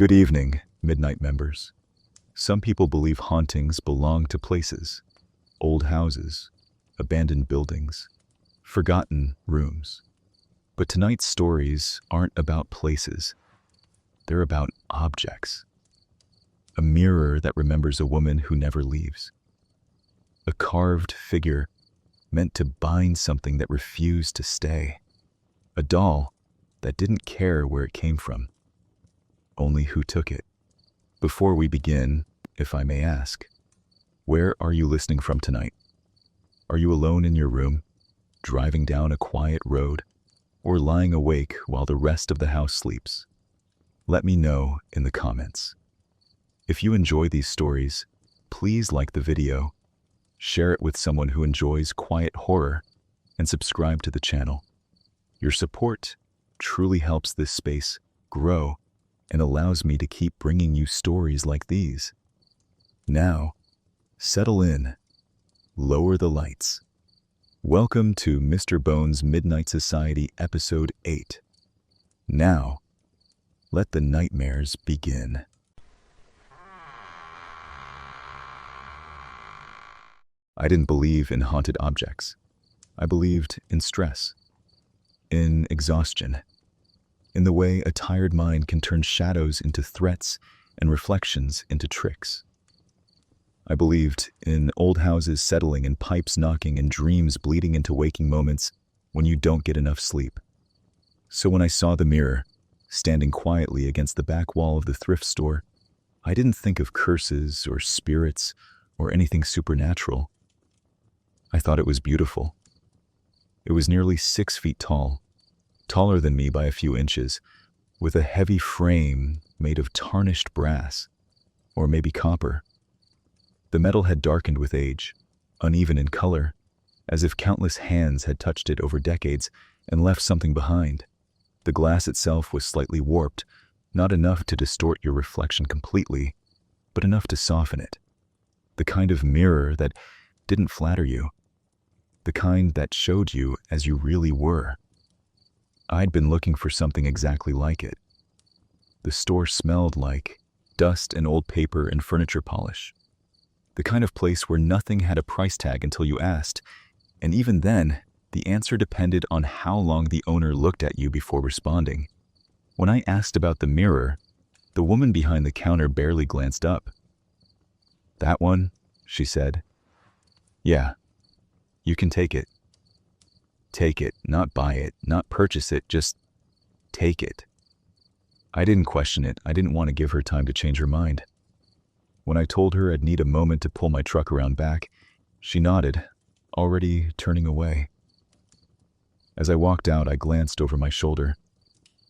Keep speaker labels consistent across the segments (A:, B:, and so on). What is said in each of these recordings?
A: Good evening, Midnight members. Some people believe hauntings belong to places, old houses, abandoned buildings, forgotten rooms. But tonight's stories aren't about places. They're about objects. A mirror that remembers a woman who never leaves. A carved figure meant to bind something that refused to stay. A doll that didn't care where it came from, only who took it. Before we begin, if I may ask, where are you listening from tonight? Are you alone in your room, driving down a quiet road, or lying awake while the rest of the house sleeps? Let me know in the comments. If you enjoy these stories, please like the video, share it with someone who enjoys quiet horror, and subscribe to the channel. Your support truly helps this space grow and allows me to keep bringing you stories like these. Now, settle in, lower the lights. Welcome to Mr. Bones' Midnight Society Episode 8. Now, let the nightmares begin. I didn't believe in haunted objects. I believed in stress, in exhaustion, in the way a tired mind can turn shadows into threats and reflections into tricks. I believed in old houses settling and pipes knocking and dreams bleeding into waking moments when you don't get enough sleep. So when I saw the mirror, standing quietly against the back wall of the thrift store, I didn't think of curses or spirits or anything supernatural. I thought it was beautiful. It was nearly 6 feet tall, taller than me by a few inches, with a heavy frame made of tarnished brass, or maybe copper. The metal had darkened with age, uneven in color, as if countless hands had touched it over decades and left something behind. The glass itself was slightly warped, not enough to distort your reflection completely, but enough to soften it. The kind of mirror that didn't flatter you, the kind that showed you as you really were. I'd been looking for something exactly like it. The store smelled like dust and old paper and furniture polish. The kind of place where nothing had a price tag until you asked, and even then, the answer depended on how long the owner looked at you before responding. When I asked about the mirror, the woman behind the counter barely glanced up. "That one?" she said. "Yeah, you can take it." Take it, not buy it, not purchase it, just take it. I didn't question it. I didn't want to give her time to change her mind. When I told her I'd need a moment to pull my truck around back, she nodded, already turning away. As I walked out, I glanced over my shoulder.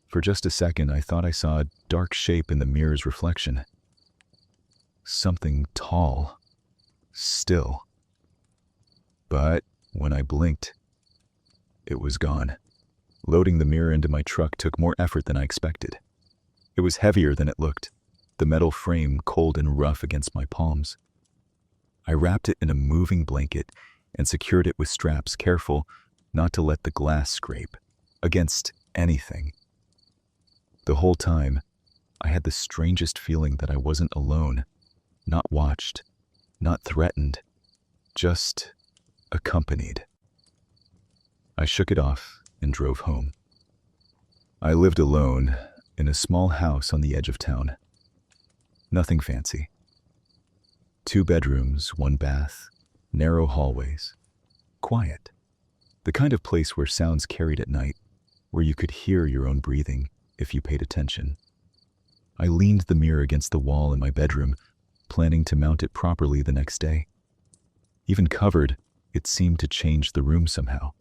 A: For just a second, I thought I saw a dark shape in the mirror's reflection. Something tall, still. But when I blinked, it was gone. Loading the mirror into my truck took more effort than I expected. It was heavier than it looked, the metal frame cold and rough against my palms. I wrapped it in a moving blanket and secured it with straps, careful not to let the glass scrape against anything. The whole time, I had the strangest feeling that I wasn't alone, not watched, not threatened, just accompanied. I shook it off and drove home. I lived alone in a small house on the edge of town. Nothing fancy. 2 bedrooms, 1 bath, narrow hallways. Quiet. The kind of place where sounds carried at night, where you could hear your own breathing if you paid attention. I leaned the mirror against the wall in my bedroom, planning to mount it properly the next day. Even covered, it seemed to change the room somehow,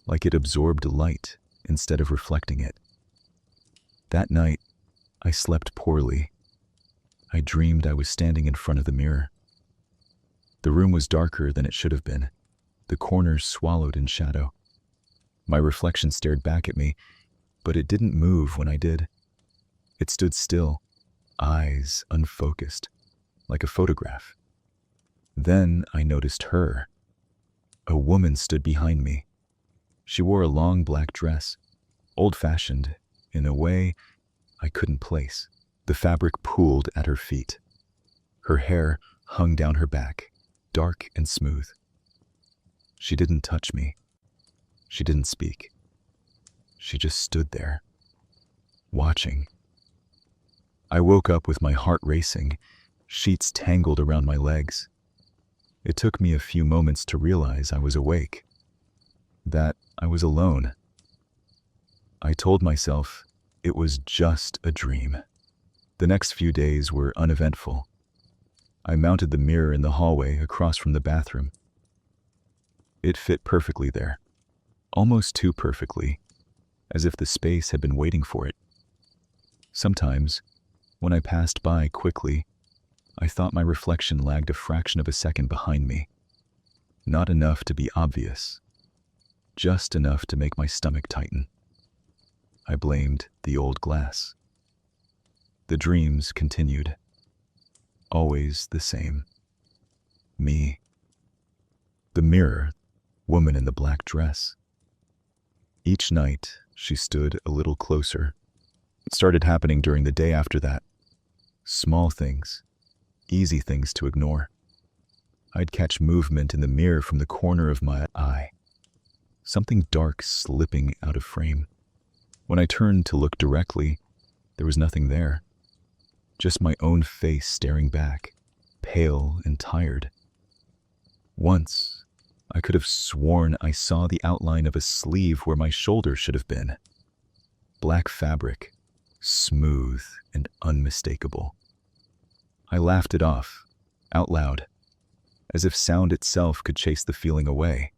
A: like it absorbed light instead of reflecting it. That night, I slept poorly. I dreamed I was standing in front of the mirror. The room was darker than it should have been, the corners swallowed in shadow. My reflection stared back at me, but it didn't move when I did. It stood still, eyes unfocused, like a photograph. Then I noticed her. A woman stood behind me. She wore a long black dress, old-fashioned in a way I couldn't place. The fabric pooled at her feet. Her hair hung down her back, dark and smooth. She didn't touch me. She didn't speak. She just stood there, watching. I woke up with my heart racing, sheets tangled around my legs. It took me a few moments to realize I was awake, that I was alone. I told myself it was just a dream. The next few days were uneventful. I mounted the mirror in the hallway across from the bathroom. It fit perfectly there, almost too perfectly, as if the space had been waiting for it. Sometimes, when I passed by quickly, I thought my reflection lagged a fraction of a second behind me. Not enough to be obvious, just enough to make my stomach tighten. I blamed the old glass. The dreams continued. Always the same. Me. The mirror, woman in the black dress. Each night, she stood a little closer. It started happening during the day after that. Small things, easy things to ignore. I'd catch movement in the mirror from the corner of my eye. Something dark slipping out of frame. When I turned to look directly, there was nothing there. Just my own face staring back, pale and tired. Once, I could have sworn I saw the outline of a sleeve where my shoulder should have been. Black fabric, smooth and unmistakable. I laughed it off, out loud, as if sound itself could chase the feeling away.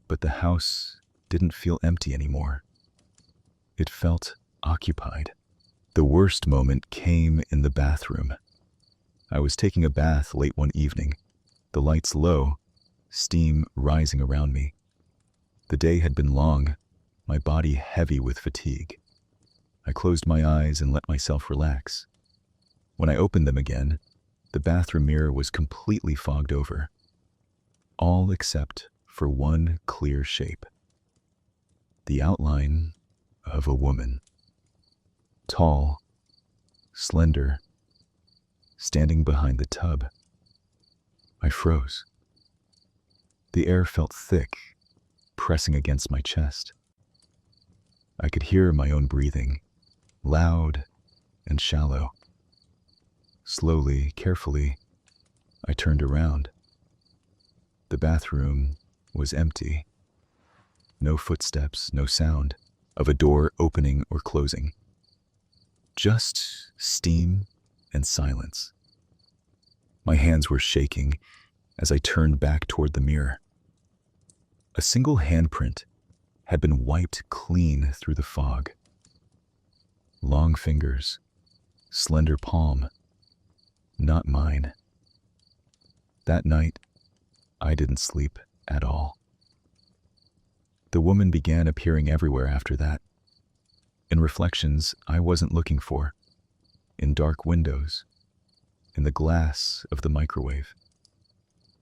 A: But the house didn't feel empty anymore. It felt occupied. The worst moment came in the bathroom. I was taking a bath late one evening, the lights low, steam rising around me. The day had been long, my body heavy with fatigue. I closed my eyes and let myself relax. When I opened them again, the bathroom mirror was completely fogged over, all except for one clear shape. The outline of a woman. Tall, slender, standing behind the tub. I froze. The air felt thick, pressing against my chest. I could hear my own breathing, loud and shallow. Slowly, carefully, I turned around. The bathroom was empty. No footsteps, no sound of a door opening or closing. Just steam and silence. My hands were shaking as I turned back toward the mirror. A single handprint had been wiped clean through the fog. Long fingers, slender palm, not mine. That night, I didn't sleep at all. The woman began appearing everywhere after that. In reflections I wasn't looking for, in dark windows, in the glass of the microwave,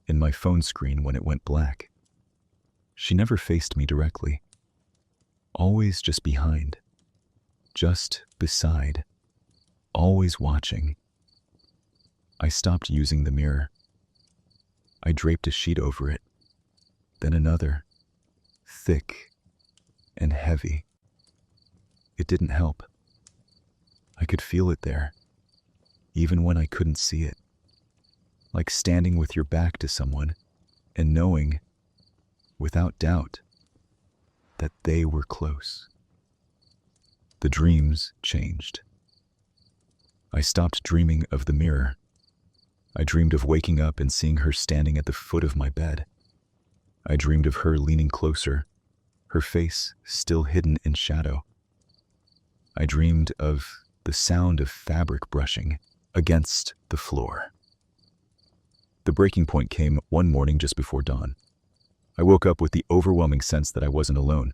A: in my phone screen when it went black. She never faced me directly, always just behind, just beside, always watching. I stopped using the mirror. I draped a sheet over it, then another, thick and heavy. It didn't help. I could feel it there, even when I couldn't see it. Like standing with your back to someone and knowing, without doubt, that they were close. The dreams changed. I stopped dreaming of the mirror. I dreamed of waking up and seeing her standing at the foot of my bed. I dreamed of her leaning closer, her face still hidden in shadow. I dreamed of the sound of fabric brushing against the floor. The breaking point came one morning just before dawn. I woke up with the overwhelming sense that I wasn't alone.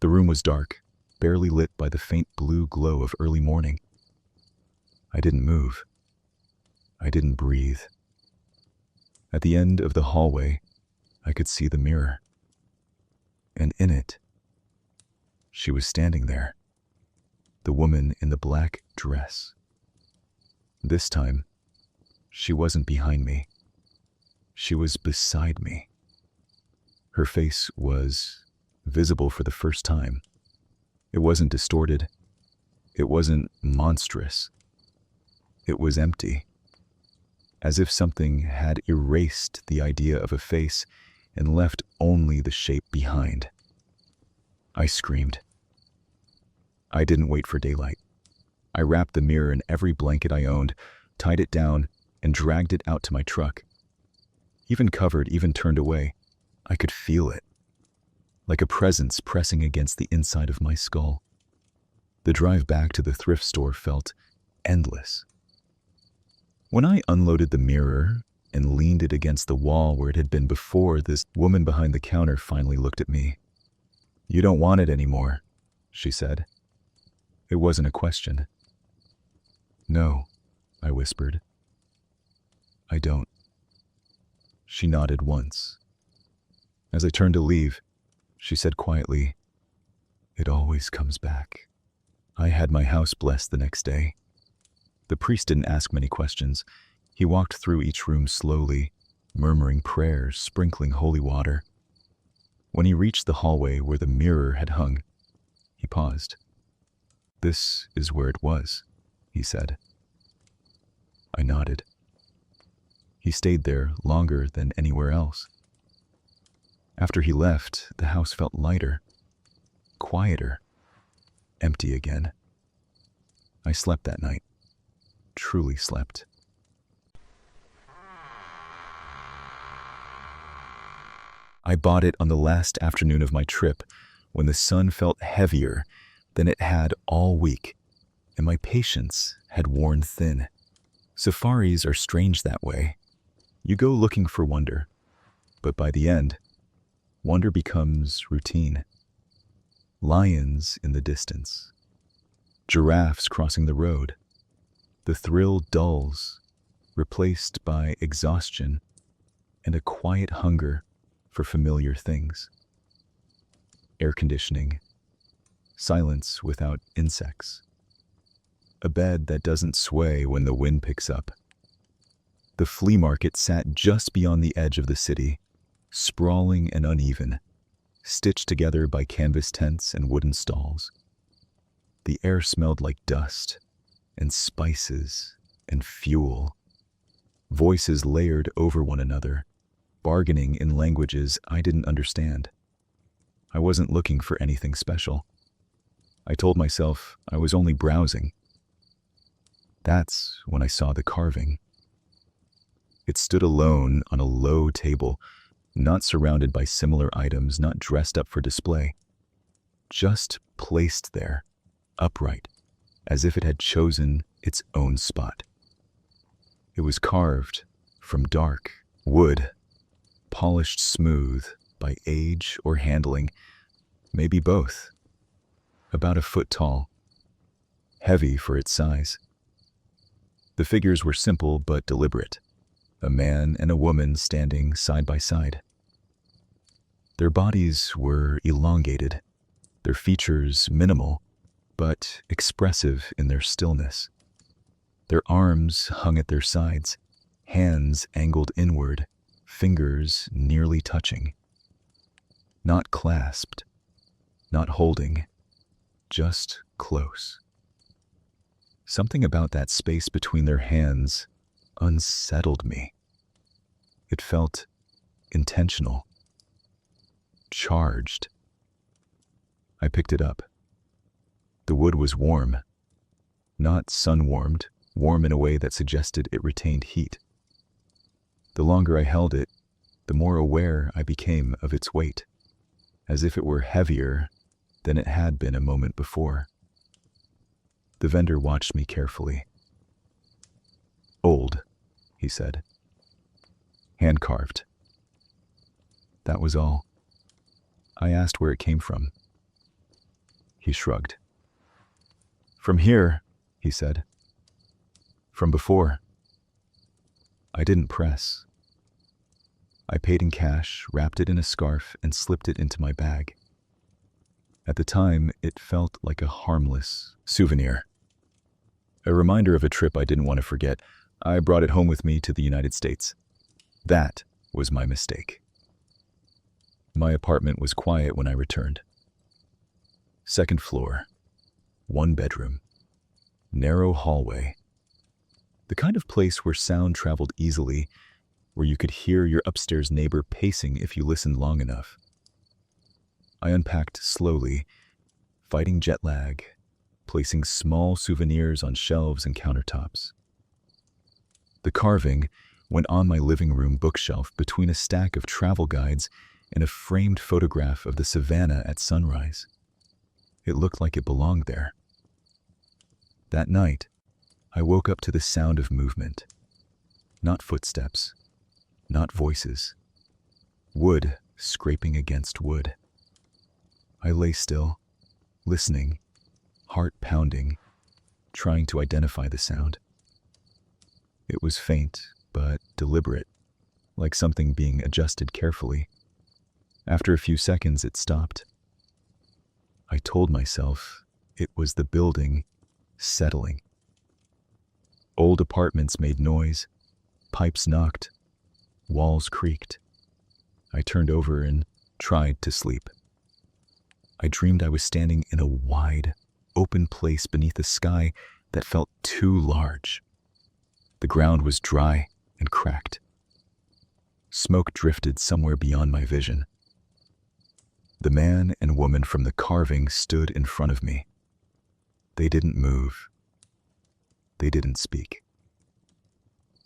A: The room was dark, barely lit by the faint blue glow of early morning. I didn't move. I didn't breathe. At the end of the hallway, I could see the mirror. And in it, she was standing there. the woman in the black dress. This time, she wasn't behind me. She was beside me. Her face was visible for the first time. It wasn't distorted. It wasn't monstrous. It was empty, as if something had erased the idea of a face and left only the shape behind. I screamed. I didn't wait for daylight. I wrapped the mirror in every blanket I owned, tied it down, and dragged it out to my truck. Even covered, even turned away, I could feel it, like a presence pressing against the inside of my skull. The drive back to the thrift store felt endless. When I unloaded the mirror and leaned it against the wall where it had been before, this woman behind the counter finally looked at me. "You don't want it anymore," she said. It wasn't a question. "No," I whispered. "I don't." She nodded once. As I turned to leave, she said quietly, "It always comes back." I had my house blessed the next day. The priest didn't ask many questions. He walked through each room slowly, murmuring prayers, sprinkling holy water. When he reached the hallway where the mirror had hung, he paused. "This is where it was," he said. I nodded. He stayed there longer than anywhere else. After he left, the house felt lighter, quieter, empty again. I slept that night, truly slept. I bought it on the last afternoon of my trip, when the sun felt heavier than it had all week, and my patience had worn thin. Safaris are strange that way. You go looking for wonder, but by the end, wonder becomes routine. Lions in the distance, giraffes crossing the road. The thrill dulls, replaced by exhaustion and a quiet hunger for familiar things. Air conditioning, silence without insects, a bed that doesn't sway when the wind picks up. The flea market sat just beyond the edge of the city, sprawling and uneven, stitched together by canvas tents and wooden stalls. The air smelled like dust and spices and fuel. Voices layered over one another, bargaining in languages I didn't understand. I wasn't looking for anything special. I told myself I was only browsing. That's when I saw the carving. It stood alone on a low table, not surrounded by similar items, not dressed up for display. Just placed there, upright, as if it had chosen its own spot. It was carved from dark wood, polished smooth by age or handling, maybe both. About a foot tall, heavy for its size. The figures were simple but deliberate, a man and a woman standing side by side. Their bodies were elongated, their features minimal, but expressive in their stillness. Their arms hung at their sides, hands angled inward, fingers nearly touching. Not clasped, not holding, just close. Something about that space between their hands unsettled me. It felt intentional, charged. I picked it up. The wood was warm, not sun-warmed, warm in a way that suggested it retained heat. The longer I held it, the more aware I became of its weight, as if it were heavier than it had been a moment before. The vendor watched me carefully. "Old," he said. "Hand-carved." That was all. I asked where it came from. He shrugged. "From here," he said. "From before." I didn't press. I paid in cash, wrapped it in a scarf, and slipped it into my bag. At the time, it felt like a harmless souvenir. A reminder of a trip I didn't want to forget. I brought it home with me to the United States. That was my mistake. My apartment was quiet when I returned. Second floor, one bedroom, narrow hallway. The kind of place where sound traveled easily, where you could hear your upstairs neighbor pacing if you listened long enough. I unpacked slowly, fighting jet lag, placing small souvenirs on shelves and countertops. The carving went on my living room bookshelf between a stack of travel guides and a framed photograph of the Savannah at sunrise. It looked like it belonged there. That night, I woke up to the sound of movement. Not footsteps, not voices. Wood scraping against wood. I lay still, listening, heart pounding, trying to identify the sound. It was faint, but deliberate, like something being adjusted carefully. After a few seconds, it stopped. I told myself it was the building settling. Old apartments made noise, pipes knocked, walls creaked. I turned over and tried to sleep. I dreamed I was standing in a wide, open place beneath a sky that felt too large. The ground was dry and cracked. Smoke drifted somewhere beyond my vision. The man and woman from the carving stood in front of me. They didn't move. They didn't speak.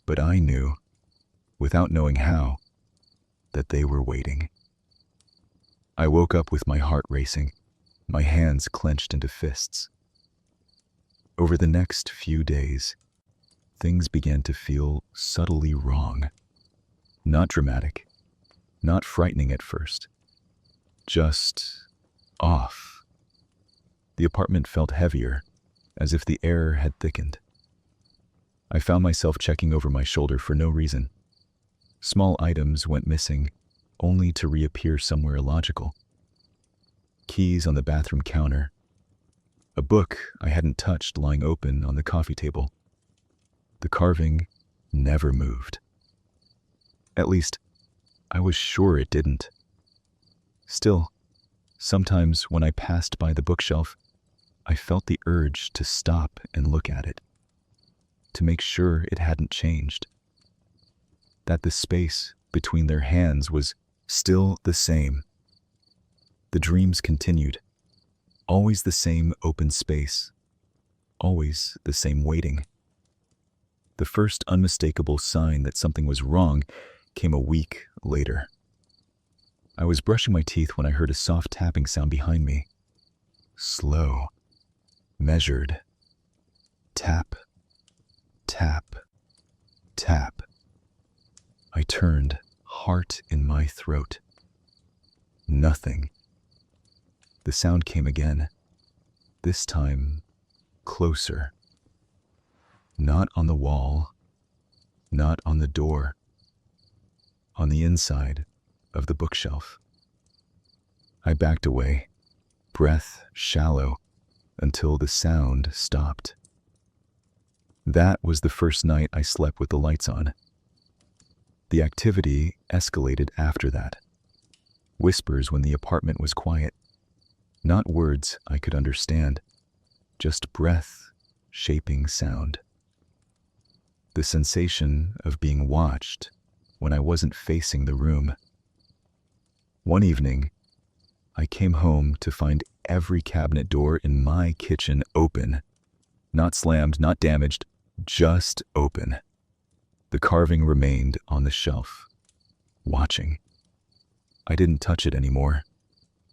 A: But I knew, without knowing how, that they were waiting. I woke up with my heart racing, my hands clenched into fists. Over the next few days, things began to feel subtly wrong. Not dramatic, not frightening at first, just off. The apartment felt heavier, as if the air had thickened. I found myself checking over my shoulder for no reason. Small items went missing, only to reappear somewhere illogical. Keys on the bathroom counter. A book I hadn't touched lying open on the coffee table. The carving never moved. At least, I was sure it didn't. Still, sometimes when I passed by the bookshelf, I felt the urge to stop and look at it, to make sure it hadn't changed, that the space between their hands was still the same. The dreams continued, always the same open space, always the same waiting. The first unmistakable sign that something was wrong came a week later. I was brushing my teeth when I heard a soft tapping sound behind me. Slow, measured. Tap, tap, tap. I turned, heart in my throat. Nothing. The sound came again, this time closer. Not on the wall, not on the door, on the inside of the bookshelf. I backed away, breath shallow, until the sound stopped. That was the first night I slept with the lights on. The activity escalated after that. Whispers when the apartment was quiet. Not words I could understand, just breath shaping sound. The sensation of being watched when I wasn't facing the room. One evening, I came home to find every cabinet door in my kitchen open. Not slammed, not damaged, just open. The carving remained on the shelf, watching. I didn't touch it anymore.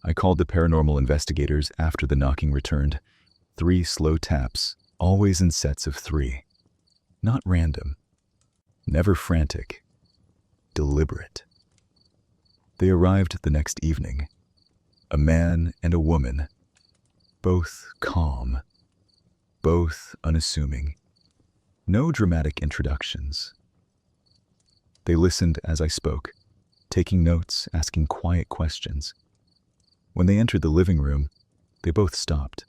A: I called the paranormal investigators after the knocking returned. 3 slow taps, always in sets of 3. Not random, never frantic, deliberate. They arrived the next evening, a man and a woman, both calm, both unassuming. No dramatic introductions. They listened as I spoke, taking notes, asking quiet questions. When they entered the living room, They both stopped.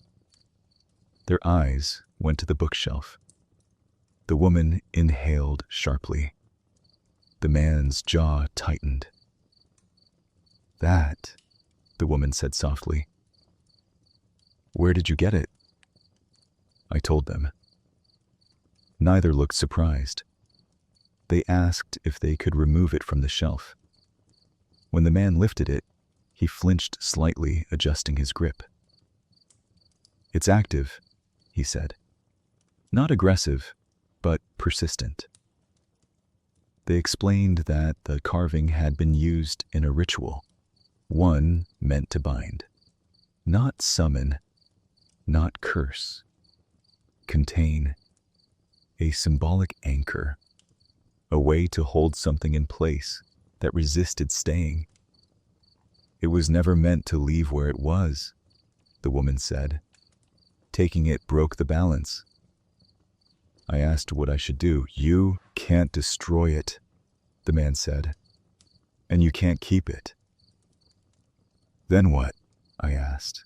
A: Their eyes went to the bookshelf. The woman inhaled sharply. The man's jaw tightened. "That," the woman said softly. "Where did you get it?" I told them. Neither looked surprised. They asked if they could remove it from the shelf. When the man lifted it, he flinched slightly, adjusting his grip. "It's active," he said. "Not aggressive, but persistent." They explained that the carving had been used in a ritual, one meant to bind, not summon, not curse, contain, a symbolic anchor, a way to hold something in place that resisted staying. "It was never meant to leave where it was," the woman said. "Taking it broke the balance." I asked what I should do. "You can't destroy it," the man said, "and you can't keep it." "Then what?" I asked.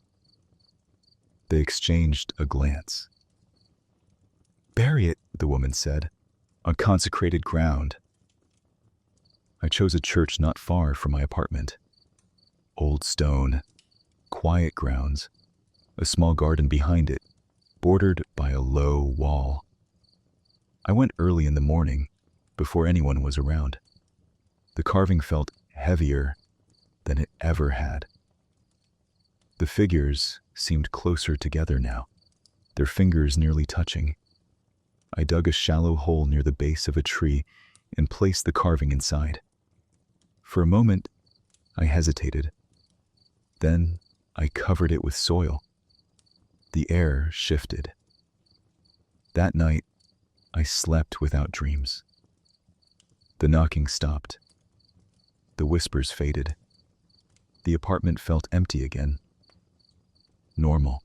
A: They exchanged a glance. "Bury it," the woman said, "on consecrated ground." I chose a church not far from my apartment. Old stone, quiet grounds, a small garden behind it, bordered by a low wall. I went early in the morning, before anyone was around. The carving felt heavier than it ever had. The figures seemed closer together now, their fingers nearly touching. I dug a shallow hole near the base of a tree and placed the carving inside. For a moment, I hesitated. Then I covered it with soil. The air shifted. That night, I slept without dreams. The knocking stopped. The whispers faded. The apartment felt empty again. Normal.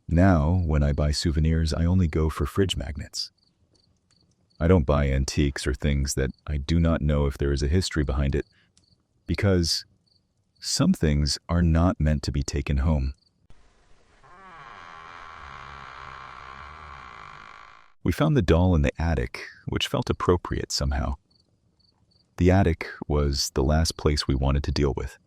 A: Now, when I buy souvenirs, I only go for fridge magnets. I don't buy antiques or things that I do not know if there is a history behind it, because some things are not meant to be taken home. We found the doll in the attic, which felt appropriate somehow. The attic was the last place we wanted to deal with.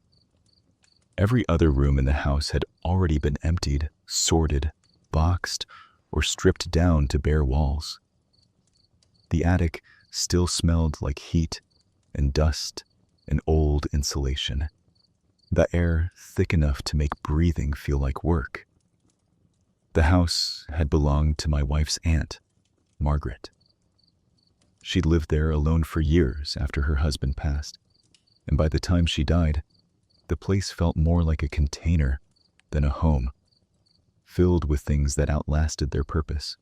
A: Every other room in the house had already been emptied, sorted, boxed, or stripped down to bare walls. The attic still smelled like heat and dust and old insulation. The air thick enough to make breathing feel like work. The house had belonged to my wife's aunt, Margaret. She'd lived there alone for years after her husband passed, and by the time she died, the place felt more like a container than a home, filled with things that outlasted their purpose.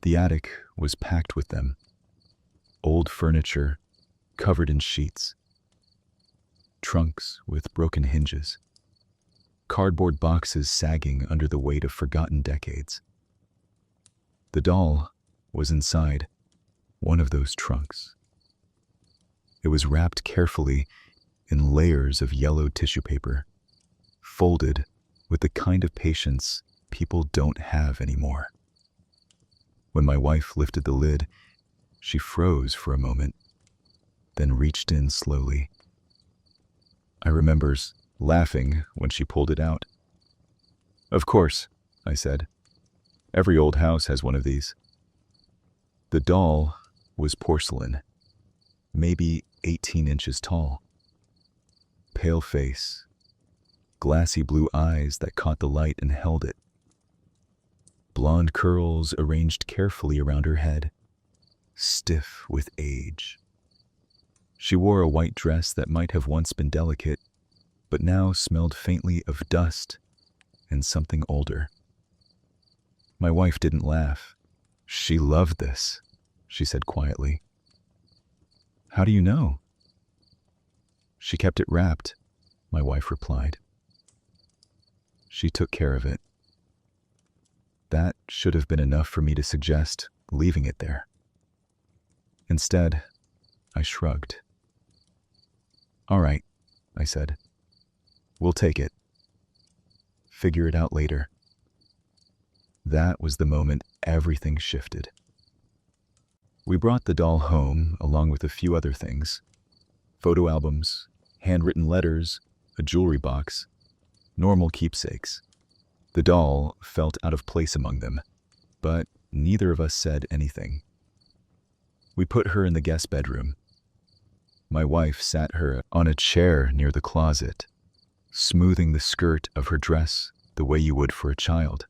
A: The attic was packed with them, old furniture covered in sheets, trunks with broken hinges, cardboard boxes sagging under the weight of forgotten decades. The doll was inside one of those trunks. It was wrapped carefully in layers of yellow tissue paper, folded with the kind of patience people don't have anymore. When my wife lifted the lid, she froze for a moment, then reached in slowly. I remember laughing when she pulled it out. "Of course," I said. "Every old house has one of these." The doll was porcelain, maybe 18 inches tall. Pale face, glassy blue eyes that caught the light and held it. Blonde curls arranged carefully around her head, stiff with age. She wore a white dress that might have once been delicate, but now smelled faintly of dust and something older. My wife didn't laugh. "She loved this," she said quietly. "How do you know?" "She kept it wrapped," my wife replied. "She took care of it." That should have been enough for me to suggest leaving it there. Instead, I shrugged. "All right," I said. "We'll take it." figure it out later. That was the moment everything shifted. We brought the doll home along with a few other things. Photo albums, handwritten letters, a jewelry box, normal keepsakes. The doll felt out of place among them, but neither of us said anything. We put her in the guest bedroom. My wife sat her on a chair near the closet, smoothing the skirt of her dress the way you would for a child.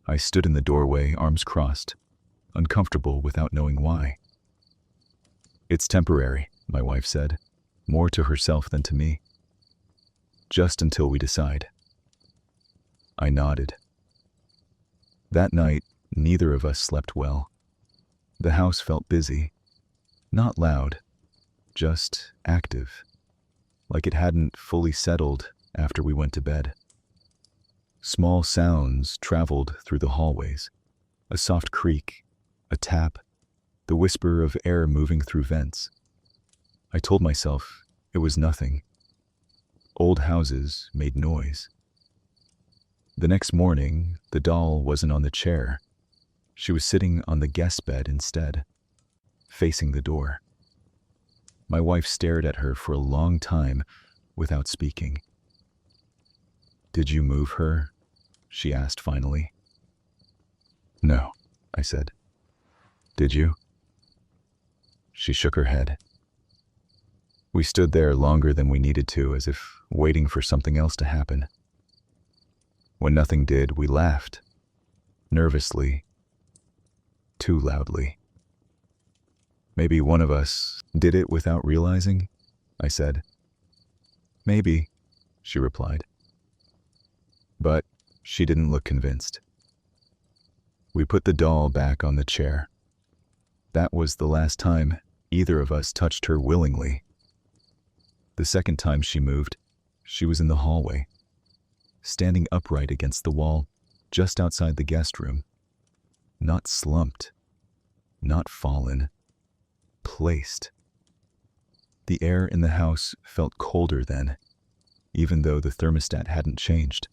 A: I stood in the doorway, arms crossed, uncomfortable without knowing why. "It's temporary," my wife said, more to herself than to me. "Just until we decide." I nodded. That night, neither of us slept well. The house felt busy, not loud, just active, like it hadn't fully settled after we went to bed. Small sounds traveled through the hallways, a soft creak, a tap, the whisper of air moving through vents. I told myself it was nothing. Old houses made noise. The next morning, the doll wasn't on the chair. She was sitting on the guest bed instead, facing the door. My wife stared at her for a long time without speaking. "Did you move her?" she asked finally. "No," I said. "Did you?" She shook her head. We stood there longer than we needed to, as if waiting for something else to happen. When nothing did, we laughed, nervously, too loudly. "Maybe one of us did it without realizing," I said. "Maybe," she replied. But she didn't look convinced. We put the doll back on the chair. That was the last time either of us touched her willingly. The second time she moved, she was in the hallway, standing upright against the wall just outside the guest room. Not slumped, not fallen, placed. The air in the house felt colder then, even though the thermostat hadn't changed.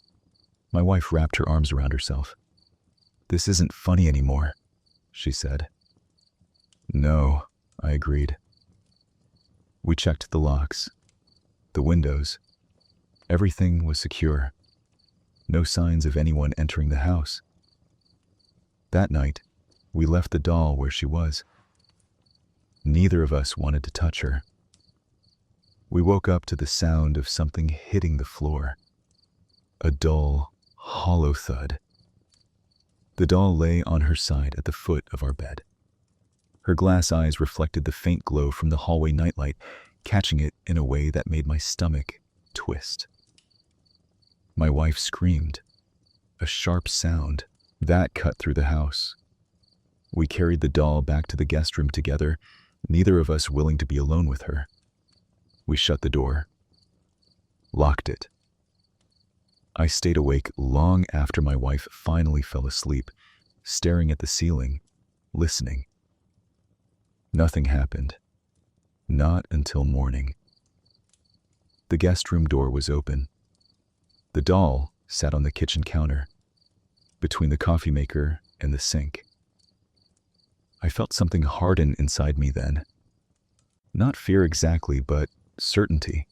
A: My wife wrapped her arms around herself. "This isn't funny anymore," she said. "No," I agreed. We checked the locks, the windows. Everything was secure. No signs of anyone entering the house. That night, we left the doll where she was. Neither of us wanted to touch her. We woke up to the sound of something hitting the floor. A dull, hollow thud. The doll lay on her side at the foot of our bed. Her glass eyes reflected the faint glow from the hallway nightlight, catching it in a way that made my stomach twist. My wife screamed. A sharp sound that cut through the house. We carried the doll back to the guest room together, neither of us willing to be alone with her. We shut the door, locked it. I stayed awake long after my wife finally fell asleep, staring at the ceiling, listening. Nothing happened. Not until morning. The guest room door was open. The doll sat on the kitchen counter, between the coffee maker and the sink. I felt something harden inside me then. Not fear exactly, but certainty.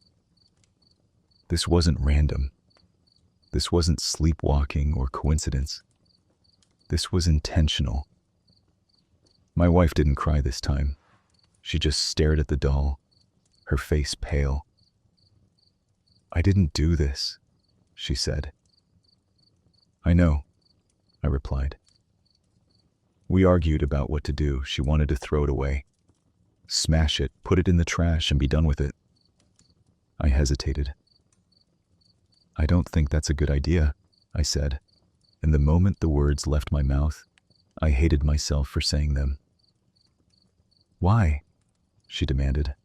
A: This wasn't random. This wasn't sleepwalking or coincidence. This was intentional. My wife didn't cry this time. She just stared at the doll, her face pale. "I didn't do this," she said. "I know," I replied. We argued about what to do. She wanted to throw it away. Smash it, put it in the trash, and be done with it. I hesitated. "I don't think that's a good idea," I said, and the moment the words left my mouth, I hated myself for saying them. "Why?" she demanded.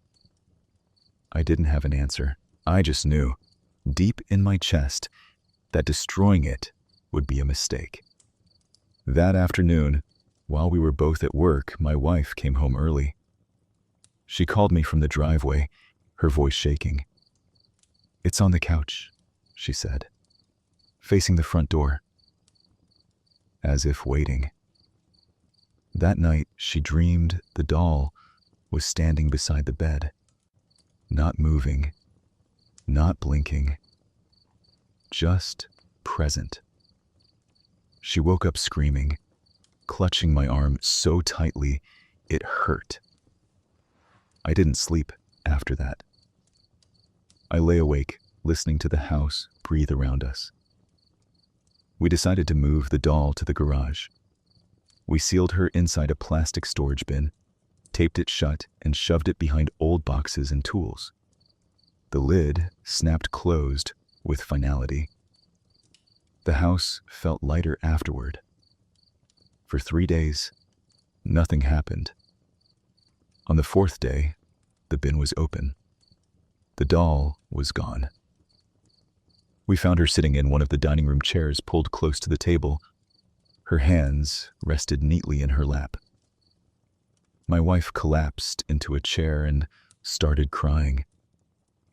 A: I didn't have an answer. I just knew, deep in my chest, that destroying it would be a mistake. That afternoon, while we were both at work, my wife came home early. She called me from the driveway, her voice shaking. "It's on the couch," she said. facing the front door, as if waiting. That night, she dreamed the doll was standing beside the bed, not moving, not blinking, just present. She woke up screaming, clutching my arm so tightly it hurt. I didn't sleep after that. I lay awake, listening to the house breathe around us. We decided to move the doll to the garage. We sealed her inside a plastic storage bin, taped it shut, and shoved it behind old boxes and tools. The lid snapped closed with finality. The house felt lighter afterward. For 3 days, nothing happened. On the 4th day, the bin was open. The doll was gone. We found her sitting in one of the dining room chairs pulled close to the table. Her hands rested neatly in her lap. My wife collapsed into a chair and started crying.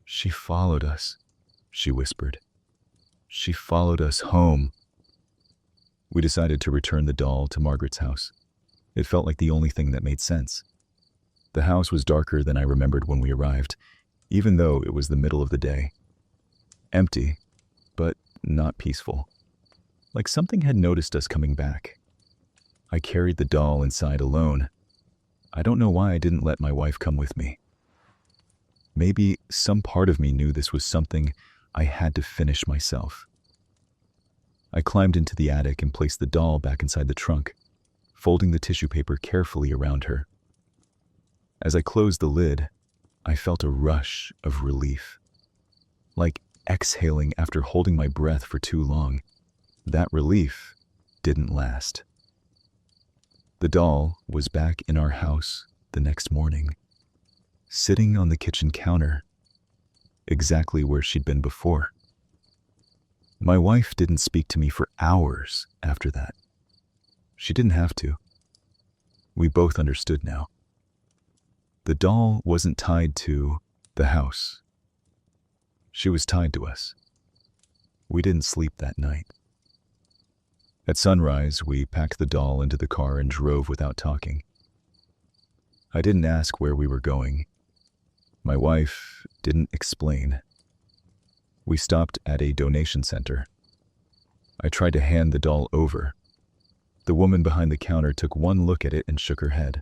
A: "She followed us," she whispered. "She followed us home." We decided to return the doll to Margaret's house. It felt like the only thing that made sense. The house was darker than I remembered when we arrived, even though it was the middle of the day. Empty, but not peaceful. Like something had noticed us coming back. I carried the doll inside alone. I don't know why I didn't let my wife come with me. Maybe some part of me knew this was something I had to finish myself. I climbed into the attic and placed the doll back inside the trunk, folding the tissue paper carefully around her. As I closed the lid, I felt a rush of relief. Like exhaling after holding my breath for too long. That relief didn't last. The doll was back in our house the next morning, sitting on the kitchen counter, exactly where she'd been before. My wife didn't speak to me for hours after that. She didn't have to. We both understood now. The doll wasn't tied to the house. She was tied to us. We didn't sleep that night. At sunrise, we packed the doll into the car and drove without talking. I didn't ask where we were going. My wife didn't explain. We stopped at a donation center. I tried to hand the doll over. The woman behind the counter took one look at it and shook her head.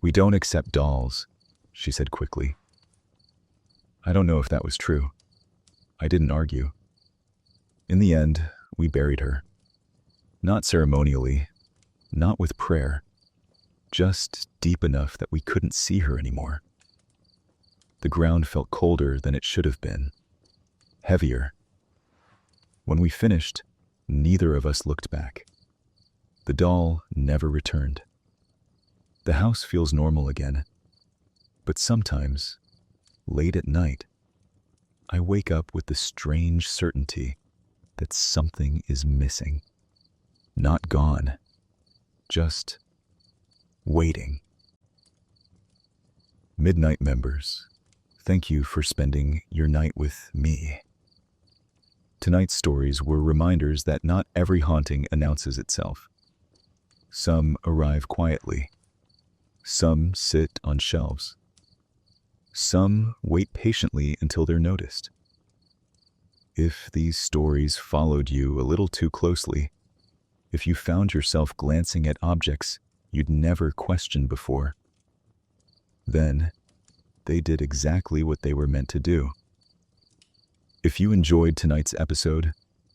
A: "We don't accept dolls," she said quickly. I don't know if that was true. I didn't argue. In the end, we buried her. Not ceremonially, not with prayer, just deep enough that we couldn't see her anymore. The ground felt colder than it should have been, heavier. When we finished, neither of us looked back. The doll never returned. The house feels normal again, but sometimes, late at night, I wake up with the strange certainty that something is missing. Not gone, just waiting. Midnight members, thank you for spending your night with me. Tonight's stories were reminders that not every haunting announces itself. Some arrive quietly. Some sit on shelves. Some wait patiently until they're noticed. If these stories followed you a little too closely, if you found yourself glancing at objects you'd never questioned before, then they did exactly what they were meant to do. If you enjoyed tonight's episode,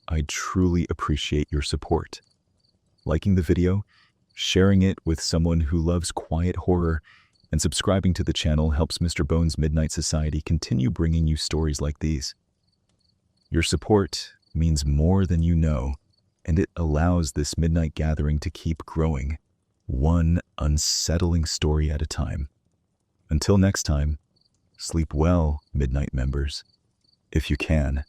A: I'd truly appreciate your support. Liking the video, sharing it with someone who loves quiet horror, and subscribing to the channel helps Mr. Bones Midnight Society continue bringing you stories like these. Your support means more than you know, and it allows this midnight gathering to keep growing, one unsettling story at a time. Until next time, sleep well, Midnight members, if you can.